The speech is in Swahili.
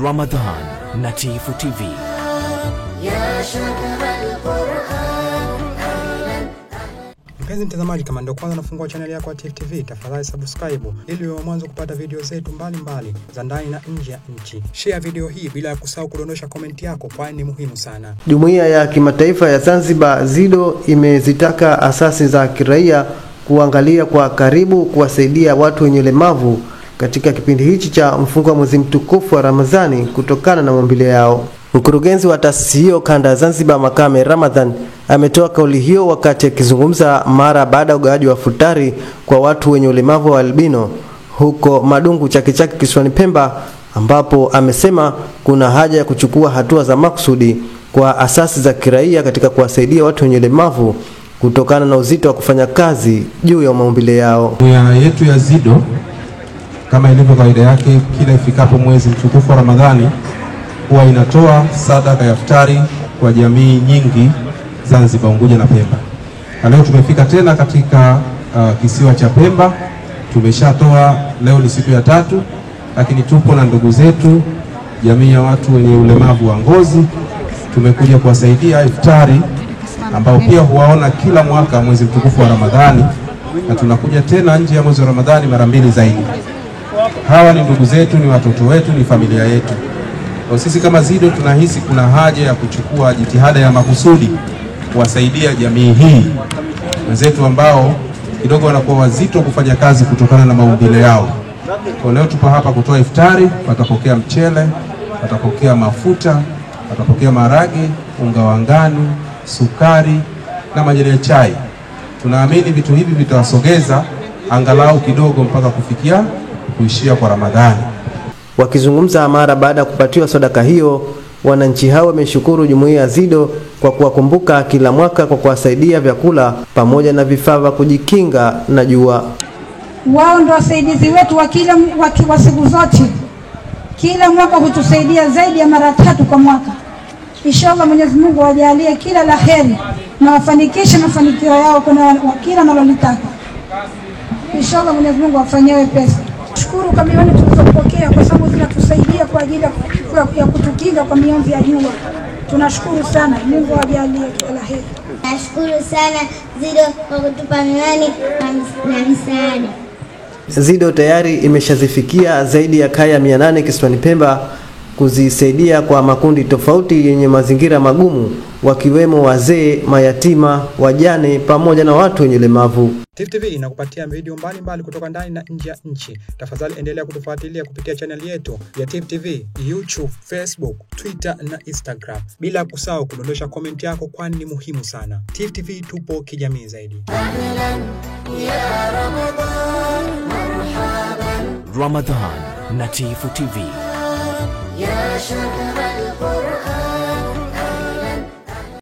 Ramadhan na Tifu TV. Mpenzi mtazamaji, kama ndio kwanza nafungua channel yako ya Tifu TV, tafadhali subscribe ili uwe mwanzo kupata video zetu mbalimbali za ndani na nje ya nchi. Share video hii bila kusahau kudondosha comment yako, kwani ni muhimu sana. Jumuiya ya Kimataifa ya Zanzibar ZIDO imezitaka asasi za kiraia kuangalia kwa karibu kuwasaidia watu wenye ulemavu katika kipindi hichi cha mfungo wa mwezi mtukufu wa Ramadhani kutokana na maumbile yao. Mkurugenzi wa taasisi hiyo kanda Zanzibar Makame Ramadhan ametoa kauli hiyo wakati akizungumza mara baada ya ugawaji wa futari kwa watu wenye ulemavu wa albino huko Madungu Chake Chake kisiwani Pemba, ambapo amesema kuna haja ya kuchukua hatua za makusudi kwa asasi za kiraia katika kuwasaidia watu wenye ulemavu kutokana na uzito wa kufanya kazi juu ya maumbile yao. Jumuiya yetu ya ZIDO kama ilivyo kawaida yake kila ifikapo mwezi mtukufu wa Ramadhani huwa inatoa sadaka ya iftari kwa jamii nyingi Zanzibar, Unguja na Pemba. Na leo tumefika tena katika kisiwa cha Pemba. Tumeshatoa, leo ni siku ya 3, lakini tupo na ndugu zetu jamii ya watu wenye ulemavu wa ngozi. Tumekuja kuwasaidia iftari ambao pia huwaona kila mwaka mwezi mtukufu wa Ramadhani, na tunakuja tena nje ya mwezi wa Ramadhani mara 2 zaidi. Hawa ni ndugu zetu, ni watoto wetu, ni familia yetu. Kwa sisi kama ZIDO tunahisi kuna haja ya kuchukua jitihada ya makusudi kuwasaidia jamii hii wenzetu ambao kidogo wanakuwa wazito kufanya kazi kutokana na maumbile yao. Kwa leo tupo hapa kutoa iftari. Watapokea mchele, watapokea mafuta, watapokea maragi, unga wa ngano, sukari na majani ya chai. Tunaamini vitu hivi vitawasogeza angalau kidogo mpaka kuishia kwa Ramadhani. Wakizungumza mara baada ya kupatiwa sadaka hiyo, wananchi hao wameshukuru jumuiya ya ZIDO kwa kuwakumbuka kila mwaka kwa kuwasaidia vyakula pamoja na vifaa vya kujikinga na jua. Wao ndio wasaidizi wetu wa siku zote. Kila mwaka hutusaidia zaidi ya mara 3 kwa mwaka. Inshallah Mwenyezi Mungu awajalie kila la heri na wafanikishe mafanikio yao kwa kila wanalolitaka. Inshallah Mwenyezi Mungu afanyie wepesi. Shukuru kwa milioni tulizopokea kwa sababu zinatusaidia kwa ajili ya kutukinga kwa mionzi ya jua. Tunashukuru sana, Mungu awajalie kila la heri. Nashukuru sana ZIDO kwa kutupa miwani na misaada. ZIDO tayari imeshazifikia zaidi ya kaya 800 kisiwani Pemba kuzisaidia kwa makundi tofauti yenye mazingira magumu, wakiwemo wazee, mayatima, wajane pamoja na watu wenye ulemavu. Tifu TV inakupatia video mbalimbali kutoka ndani na nje ya nchi. Tafadhali endelea kutufuatilia kupitia channel yetu ya Tifu TV, YouTube, Facebook, Twitter na Instagram. Bila kusahau kudondosha comment yako, kwani ni muhimu sana. Tifu TV tupo kijamii zaidi. Ramadhan na Tifu TV. يا شهر القرآن